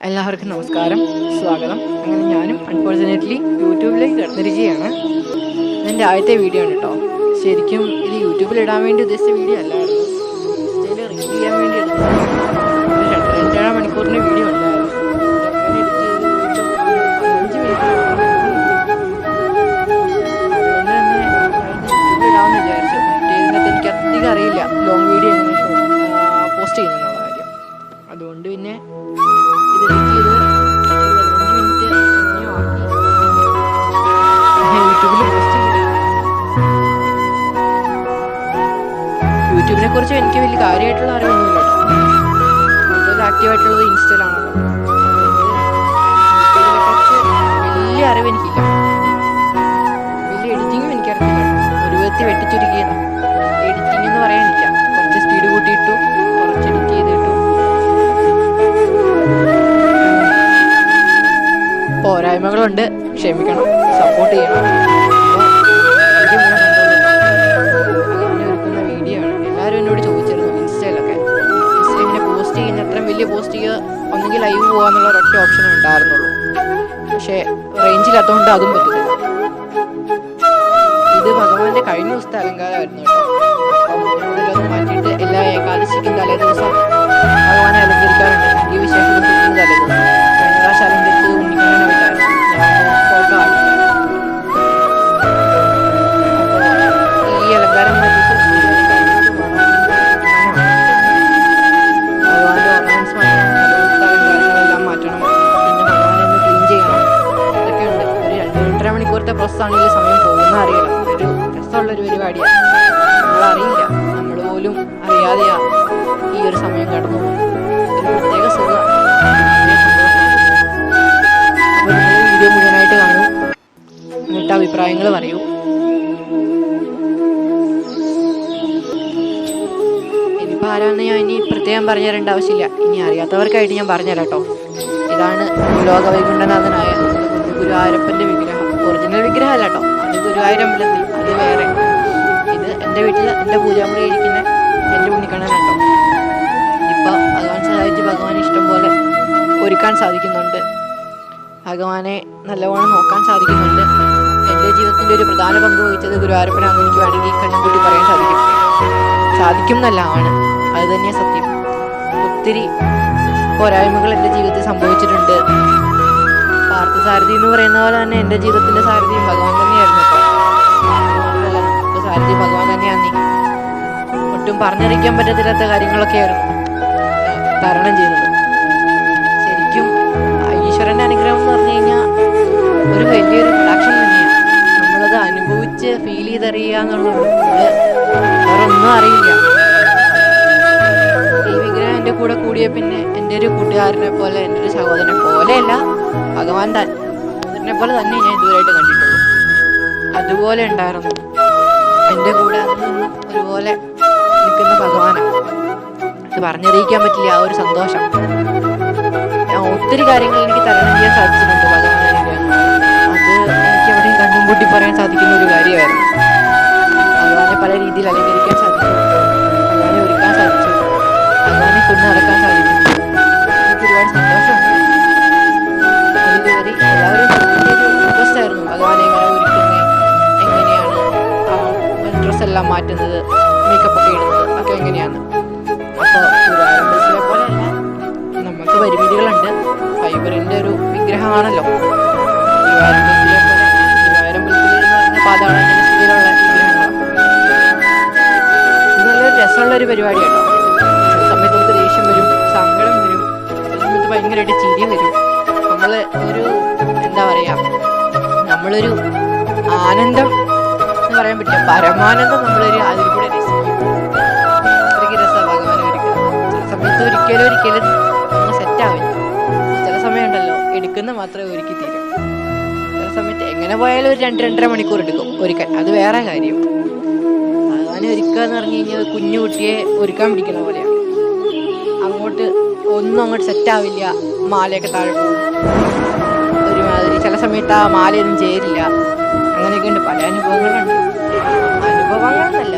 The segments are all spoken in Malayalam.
എല്ലാവർക്കും നമസ്കാരം, സ്വാഗതം. അങ്ങനെ ഞാനും അൺഫോർച്ചുനേറ്റ്ലി യൂട്യൂബിലേക്ക് കിടന്നിരിക്കുകയാണ്. ഇതെൻ്റെ ആദ്യത്തെ വീഡിയോ ആണ് കേട്ടോ. ശരിക്കും ഇത് യൂട്യൂബിൽ ഇടാൻ വേണ്ടി ഉദ്ദേശിച്ച വീഡിയോ അല്ലായിരുന്നു. ഇൻസ്റ്റയിൽ റീൽ ചെയ്യാൻ വേണ്ടി എടുത്തത്. ഒരു 2.5 മണിക്കൂറിൻ്റെ വീഡിയോ ഉണ്ടായിരുന്നു. അങ്ങനെ എഡിറ്റ് ചെയ്ത് വീണ്ടും 15 മിനിറ്റ് അതുകൊണ്ട് തന്നെ യൂട്യൂബിൽ ഇടാമെന്ന് വിചാരിച്ചു. ഇതിനകത്ത് എനിക്ക് അധികം അറിയില്ല ലോങ് വീഡിയോ എങ്ങനെ പോസ്റ്റ് ചെയ്യുന്നുള്ള കാര്യം. അതുകൊണ്ട് പിന്നെ ഇത് എഡിറ്റ് ചെയ്ത് 15 മിനിറ്റ് എങ്ങനെയോ ആക്കി യൂട്യൂബിൽ പോസ്റ്റ് ചെയ്തു. യൂട്യൂബിനെ കുറിച്ച് എനിക്ക് വലിയ കാര്യമായിട്ടുള്ള അറിവൊന്നുമില്ല കേട്ടോ. കൂടുതൽ ആക്റ്റീവായിട്ടുള്ളത് ഇൻസ്റ്റയിലാണല്ലോ. യൂട്യൂബിനെക്കുറിച്ച് വലിയ അറിവ് എനിക്കില്ല. വലിയ എഡിറ്റിങ്ങും എനിക്കറിയില്ല. ഒരു വിധത്തിൽ വെട്ടിച്ചുരുക്കിയതാണ്. എഡിറ്റിംഗ് എന്ന് പറയാനില്ല. കുറച്ച് സ്പീഡ് കൂട്ടിയിട്ടു, കുറച്ച് എഡിറ്റ് ചെയ്തിട്ടു. പോരായ്മകളുണ്ട്, ക്ഷമിക്കണം, സപ്പോർട്ട് ചെയ്യണം. ഒരുക്കുന്ന വീഡിയോ ആണ്. എല്ലാവരും എന്നോട് ചോദിച്ചിരുന്നു ഇൻസ്റ്റയിലൊക്കെ. ഇൻസ്റ്റയിൽ ഇങ്ങനെ പോസ്റ്റ് ചെയ്യുന്ന അത്രയും വലിയ പോസ്റ്റ് ചെയ്യുക, ഒന്നെങ്കിൽ ലൈവ് പോകാന്നുള്ള ഒരൊറ്റ ഓപ്ഷനേ ഉണ്ടായിരുന്നുള്ളൂ. പക്ഷേ റേഞ്ചില്ലാത്തതുകൊണ്ട് അതും പറ്റുന്നില്ല. ഇത് ഭഗവാന്റെ കഴിഞ്ഞ ദിവസത്തെ അലങ്കാരമായിരുന്നു കേട്ടോ. അപ്പം അതിലൊന്ന് മാറ്റിയിട്ട് എല്ലാ ഏകാദശിക്കും തലേ ദിവസം ഭഗവാനെ അലങ്കരിക്കാറുണ്ട്. ഈ വിശേഷ ദിവസത്തിന് തലേ ദിവസം കഴിഞ്ഞ പ്രാവശ്യം അലങ്കരിച്ചത് ഉണ്ണിക്കണ്ണനായിട്ടായിരുന്നു. ഞാൻ ഫോട്ടോ ആക്കി. അപ്പോൾ ഈ അലങ്കാരം മാറ്റിയിട്ട് ഭഗവാന്റെ ഓർണമെന്റ്സ് മാറ്റണം, അലങ്കാരങ്ങളെല്ലാം മാറ്റണം. പിന്നെ ഭഗവാനെ ഒന്ന് ക്ലീൻ ചെയ്യണം. ഇതൊക്കെ ഉണ്ട്. ഒരു 2-2.5 മണിക്കൂറത്തെ പ്രോസസ്സാണെങ്കിൽ സമയം പോകുന്ന അറിയില്ല. ഒരു രസമുള്ളൊരു പരിപാടിയാണ്. നമ്മളറിയില്ല, നമ്മൾ പോലും അറിയാതെയാ ഈ ഒരു സമയം കടന്നു പോകുന്നത്. ഒരു പ്രത്യേക സുഖം, അപ്പോൾ നിങ്ങൾ വീഡിയോ മുഴുവനായിട്ട് കാണൂ, എന്നിട്ട് അഭിപ്രായങ്ങൾ പറയൂ. ഇനിയിപ്പോൾ ആരാന്ന് ഞാൻ ഇനി പ്രത്യേകം പറഞ്ഞു തരേണ്ട ആവശ്യമില്ല. ഇനി അറിയാത്തവർക്കായിട്ട് ഞാൻ പറഞ്ഞുതരാം കേട്ടോ. ഇതാണ് ലോക വൈകുണ്ഠനാഥനായ ഗുരുവായൂരപ്പൻ്റെ വിഗ്രഹം. ഒറിജിനൽ വിഗ്രഹമല്ല കേട്ടോ, അത് ഗുരുവായൂരമ്പലത്തിൽ, അത് വേറെ. ഇത് എൻ്റെ വീട്ടിൽ എൻ്റെ പൂജാമുറി ഇരിക്കുന്ന എൻ്റെ ഉണ്ണിക്കണ്ണനാട്ടോ. ഇപ്പം ഭഗവാൻ സഹായിച്ച് ഭഗവാനെ ഇഷ്ടം പോലെ ഒരുക്കാൻ സാധിക്കുന്നുണ്ട്. ഭഗവാനെ നല്ലവണ്ണം നോക്കാൻ സാധിക്കുന്നുണ്ട്. എൻ്റെ ജീവിതത്തിൻ്റെ ഒരു പ്രധാന പങ്ക് വഹിച്ചത് ഗുരുവായൂരപ്പനാണെന്ന് എനിക്ക് വേണമെങ്കിൽ കണ്ണും കൂട്ടി പറയാൻ സാധിക്കും എന്നല്ല, ആണ്. അത് തന്നെയാണ് സത്യം. ഒത്തിരി പോരായ്മകൾ എൻ്റെ ജീവിതത്തിൽ സംഭവിച്ചിട്ടുണ്ട്. പാർത്ഥസാരഥി എന്ന് പറയുന്ന പോലെ തന്നെ എൻ്റെ ജീവിതത്തിൻ്റെ സാരഥിയും ഭഗവാൻ തന്നെയായിരുന്നു കേട്ടോ. സാരഥി ഭഗവാൻ തന്നെയാണ്. ഒട്ടും പറഞ്ഞറിയിക്കാൻ പറ്റത്തില്ലാത്ത കാര്യങ്ങളൊക്കെയായിരുന്നു തരണം ചെയ്തത്. ശരിക്കും ഈശ്വരൻ്റെ അനുഗ്രഹം എന്ന് പറഞ്ഞു കഴിഞ്ഞാൽ ഒരു വലിയൊരു കടാക്ഷം തന്നെയാണ്. നമ്മളത് അനുഭവിച്ച് ഫീൽ ചെയ്തറിയുക എന്നുള്ളത്. വേറെ ഒന്നും അറിയില്ല. ഈ വിഗ്രഹം എൻ്റെ കൂടെ കൂടിയ പിന്നെ എൻ്റെ ഒരു കൂട്ടുകാരനെ പോലെ, എൻ്റെ ഒരു സഹോദരനെ പോലെയല്ല, ഭഗവാൻ സഹോദരനെ പോലെ തന്നെ ഞാൻ ഇതുവരെയായിട്ട് കണ്ടിട്ടുള്ളൂ. അതുപോലെ ഉണ്ടായിരുന്നു എൻ്റെ കൂടെ അന്നും ഒരുപോലെ നിൽക്കുന്ന ഭഗവാനാണ്. ഇത് പറഞ്ഞറിയിക്കാൻ പറ്റില്ല ആ ഒരു സന്തോഷം. ഒത്തിരി കാര്യങ്ങൾ എനിക്ക് തരണം ചെയ്യാൻ സാധിച്ചിട്ടുണ്ട് ഭഗവാനെ. അത് എനിക്ക് എവിടെയും കണ്ണും കൂട്ടി പറയാൻ സാധിക്കുന്ന ഒരു കാര്യമായിരുന്നു. ഭഗവാനെ പല രീതിയിൽ അലങ്കരിക്കാൻ സാധിച്ചു, ഭഗവാനെ ഒരുക്കാൻ സാധിച്ചു, ഭഗവാനെ കൊണ്ടു നടക്കാൻ സാധിച്ചു. എനിക്ക് ഒരുപാട് സന്തോഷമുണ്ട്. അതിലുപരി എല്ലാവരും ഒരു റിക്വസ്റ്റ് ആയിരുന്നു, ഭഗവാനെ എങ്ങനെ ഒരുക്കുന്നത്, എങ്ങനെയാണ് ഡ്രസ്സെല്ലാം മാറ്റുന്നത്, മേക്കപ്പ് ഒക്കെ ഇടുന്നത് ഒക്കെ എങ്ങനെയാണ്. അപ്പോൾ ഗുരുവായൂരമ്പലത്തിലെ പോലെയല്ല, നമുക്ക് പരിമിതികളുണ്ട്. ഫൈബറിൻ്റെ ഒരു വിഗ്രഹമാണല്ലോ ഗുരുവായൂരമ്പലത്തിലെ പോലെ. ഗുരുവായൂരമ്പലത്തിൽ എന്ന് പറഞ്ഞ പാതാളത്തിൻ്റെ സ്ഥിതിയിലുള്ള വിഗ്രഹങ്ങളാണ്. ഇത് നല്ലൊരു രസമുള്ളൊരു പരിപാടി കേട്ടോ. ചില സമയത്ത് നമുക്ക് ദേഷ്യം വരും, സങ്കടം വരും, ചില സമയത്ത് ഭയങ്കരമായിട്ട് ചിരി വരും. നമ്മൾ ഒരു എന്താ പറയുക, നമ്മളൊരു ആനന്ദം എന്ന് പറയാൻ പറ്റില്ല, പരമാനന്ദം നമ്മളൊരു അതിൽ കൂടെ രസിക്കും. അത്രയ്ക്ക് രസമാണ് ഭഗവാൻ ഒരുക്കുന്നത്. ചില സമയത്ത് ഒരിക്കലും ഒന്ന് സെറ്റാവില്ല. ചില സമയമുണ്ടല്ലോ എടുക്കുന്ന മാത്രമേ ഒരുക്കി തീരും. ചില സമയത്ത് എങ്ങനെ പോയാലും ഒരു 2-2.5 മണിക്കൂർ എടുക്കും ഒരുക്കാൻ. അത് വേറെ കാര്യം. ഭഗവാനെ ഒരുക്കുക എന്ന് പറഞ്ഞു കഴിഞ്ഞാൽ കുഞ്ഞു കുട്ടിയെ ഒരുക്കാൻ പിടിക്കുന്ന പോലെയാണ്. ഒന്നും അങ്ങോട്ട് സെറ്റാവില്ല. മാലയൊക്കെ താഴെ പോകും ഒരുമാതിരി. ചില സമയത്ത് ആ മാലയൊന്നും ചേരില്ല. അങ്ങനെയൊക്കെ ഉണ്ട്. പല അനുഭവങ്ങളുണ്ട്. അനുഭവങ്ങളെന്നല്ല,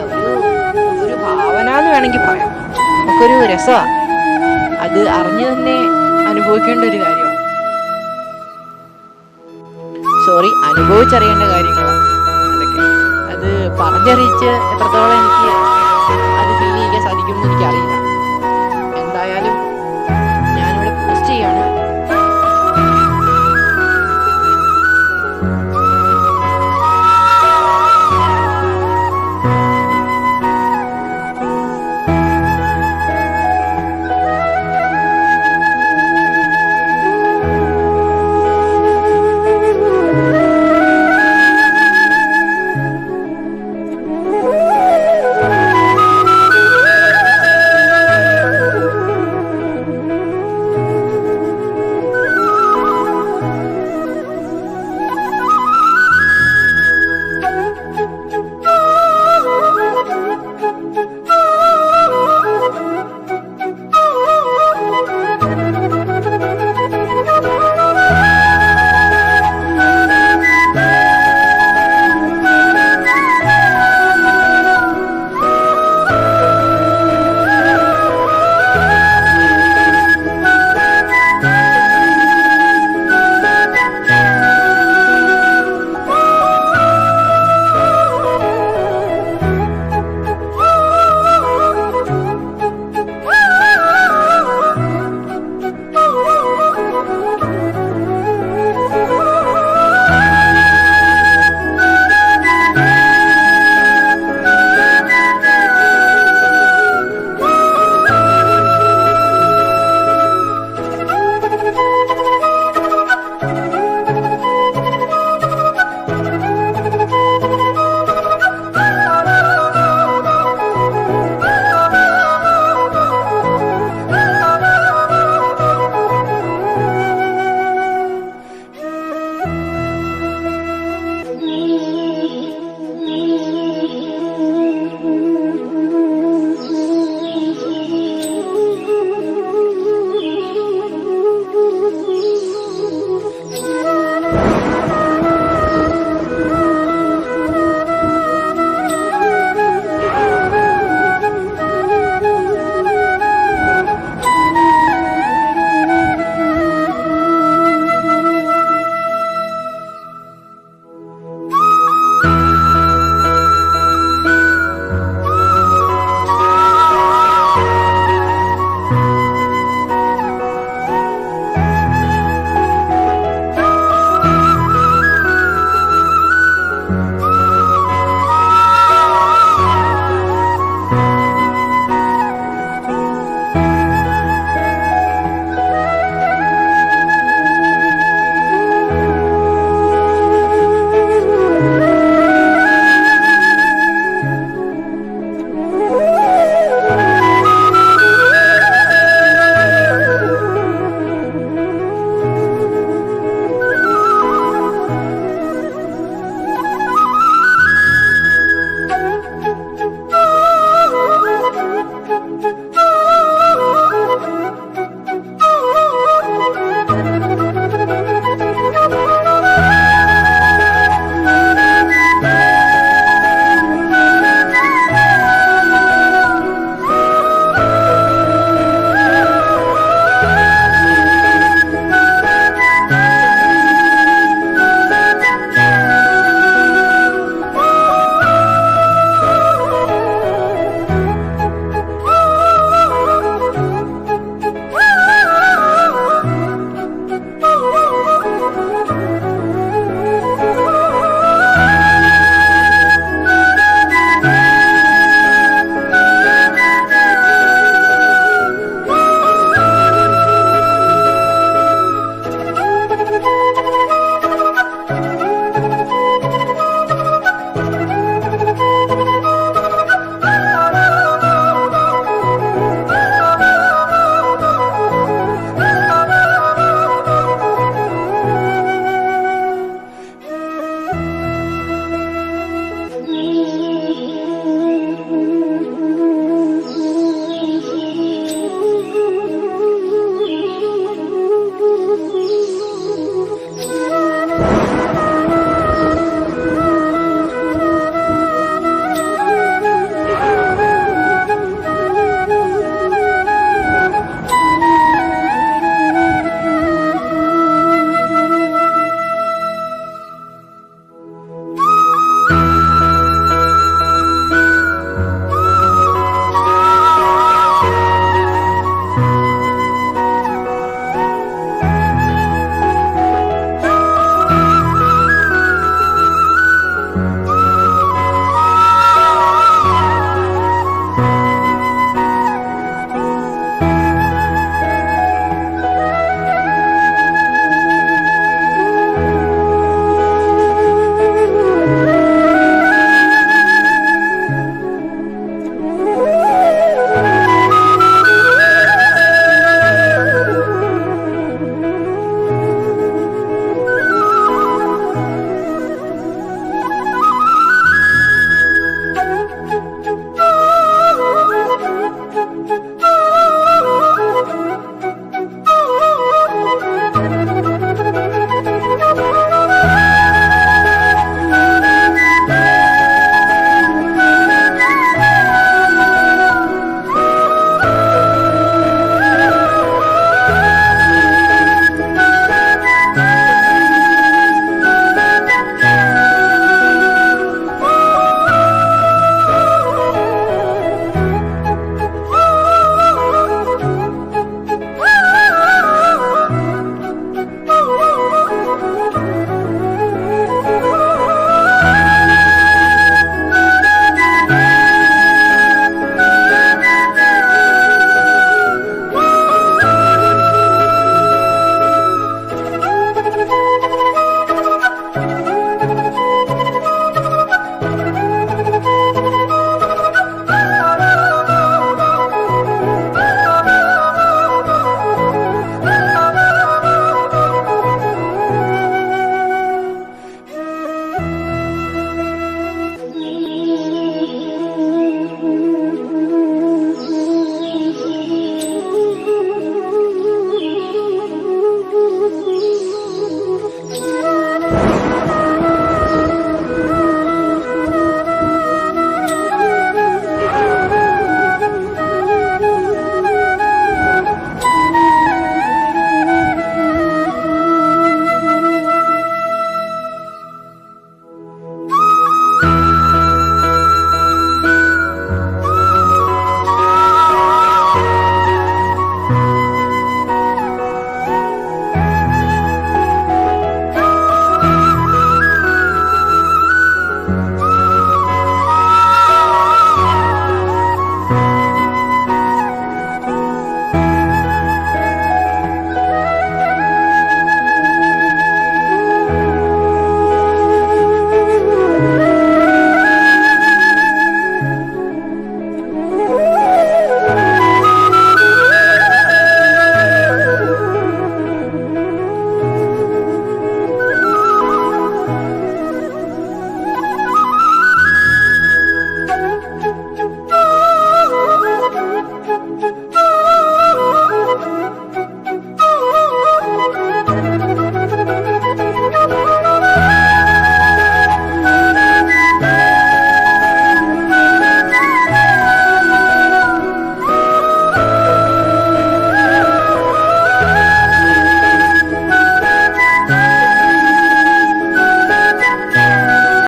ഒരു ഭാവന എന്ന് വേണമെങ്കിൽ പറയാം. നമുക്കൊരു രസമാണ് അത് അറിഞ്ഞു തന്നെ അനുഭവിക്കേണ്ട ഒരു കാര്യമാണ്. സോറി, അനുഭവിച്ചറിയേണ്ട കാര്യങ്ങളാണ് അതൊക്കെ. അത് പറഞ്ഞറിയിച്ച് എത്രത്തോളം എനിക്ക് അത് ഫീൽ ചെയ്യാൻ സാധിക്കുമെന്ന് എനിക്കറിയില്ല.